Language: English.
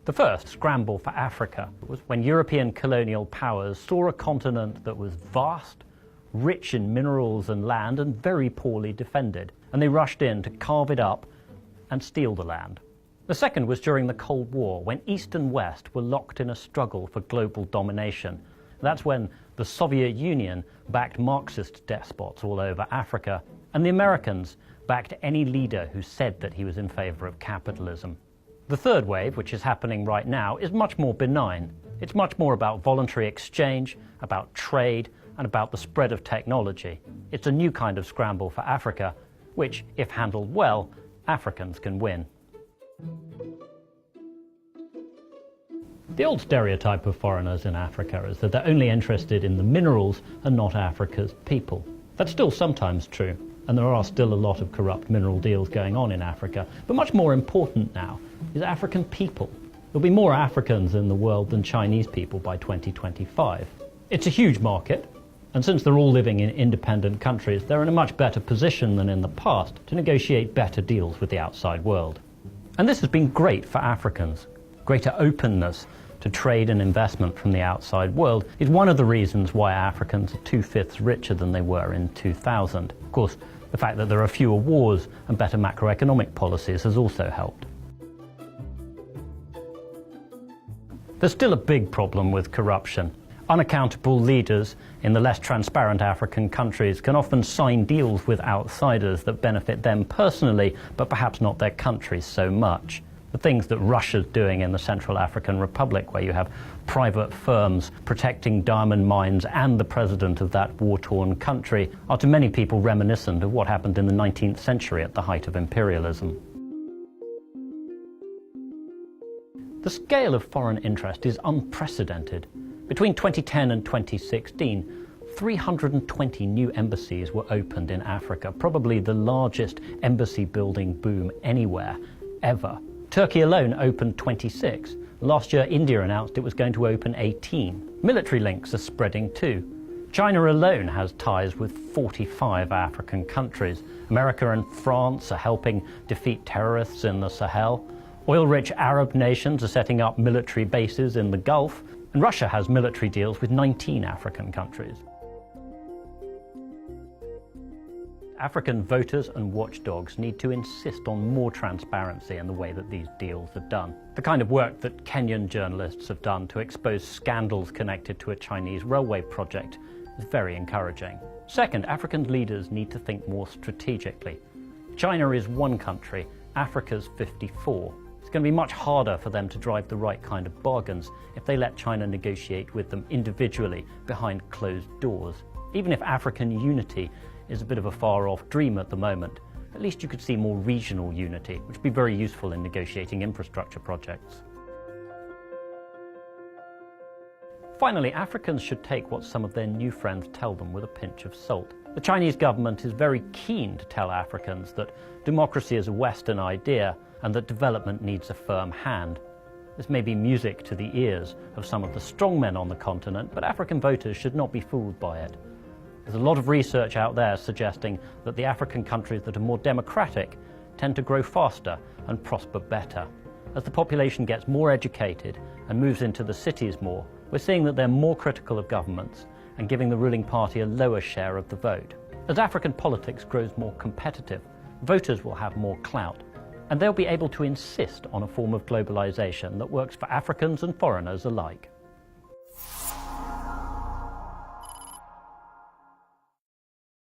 The first scramble for Africa was when European colonial powers saw a continent that was vast, rich in minerals and land, and very poorly defended, and they rushed in to carve it up and steal the land. The second was during the Cold War, when East and West were locked in a struggle for global domination. That's when the Soviet Union backed Marxist despots all over Africa, and the Americans backed any leader who said that he was in favor of capitalism. The third wave, which is happening right now, is much more benign. It's much more about voluntary exchange, about trade, and about the spread of technology. It's a new kind of scramble for Africa, which, if handled well, Africans can win. The old stereotype of foreigners in Africa is that they're only interested in the minerals and not Africa's people. That's still sometimes true, and there are still a lot of corrupt mineral deals going on in Africa. But much more important now is African people. There'll be more Africans in the world than Chinese people by 2025. It's a huge market, and since they're all living in independent countries, they're in a much better position than in the past to negotiate better deals with the outside world. And this has been great for Africans. Greater openness to trade and investment from the outside world is one of the reasons why Africans are 2/5 richer than they were in 2000. Of course, the fact that there are fewer wars and better macroeconomic policies has also helped. There's still a big problem with corruption. Unaccountable leaders in the less transparent African countries can often sign deals with outsiders that benefit them personally, but perhaps not their countries so much. The things that Russia's doing in the Central African Republic, where you have private firms protecting diamond mines and the president of that war-torn country, are to many people reminiscent of what happened in the 19th century at the height of imperialism. The scale of foreign interest is unprecedented. Between 2010 and 2016, 320 new embassies were opened in Africa, probably the largest embassy building boom anywhere, ever. Turkey alone opened 26. Last year, India announced it was going to open 18. Military links are spreading too. China alone has ties with 45 African countries. America and France are helping defeat terrorists in the Sahel. Oil-rich Arab nations are setting up military bases in the Gulf. And Russia has military deals with 19 African countries. African voters and watchdogs need to insist on more transparency in the way that these deals are done. The kind of work that Kenyan journalists have done to expose scandals connected to a Chinese railway project is very encouraging. Second, African leaders need to think more strategically. China is one country, Africa's 54. It's going to be much harder for them to drive the right kind of bargains if they let China negotiate with them individually behind closed doors. Even if African unity is a bit of a far-off dream at the moment, at least you could see more regional unity, which would be very useful in negotiating infrastructure projects. Finally, Africans should take what some of their new friends tell them with a pinch of salt. The Chinese government is very keen to tell Africans that democracy is a Western idea and that development needs a firm hand. This may be music to the ears of some of the strongmen on the continent, but African voters should not be fooled by it. There's a lot of research out there suggesting that the African countries that are more democratic tend to grow faster and prosper better. As the population gets more educated and moves into the cities more, we're seeing that they're more critical of governments and giving the ruling party a lower share of the vote. As African politics grows more competitive, voters will have more clout, and they'll be able to insist on a form of globalization that works for Africans and foreigners alike.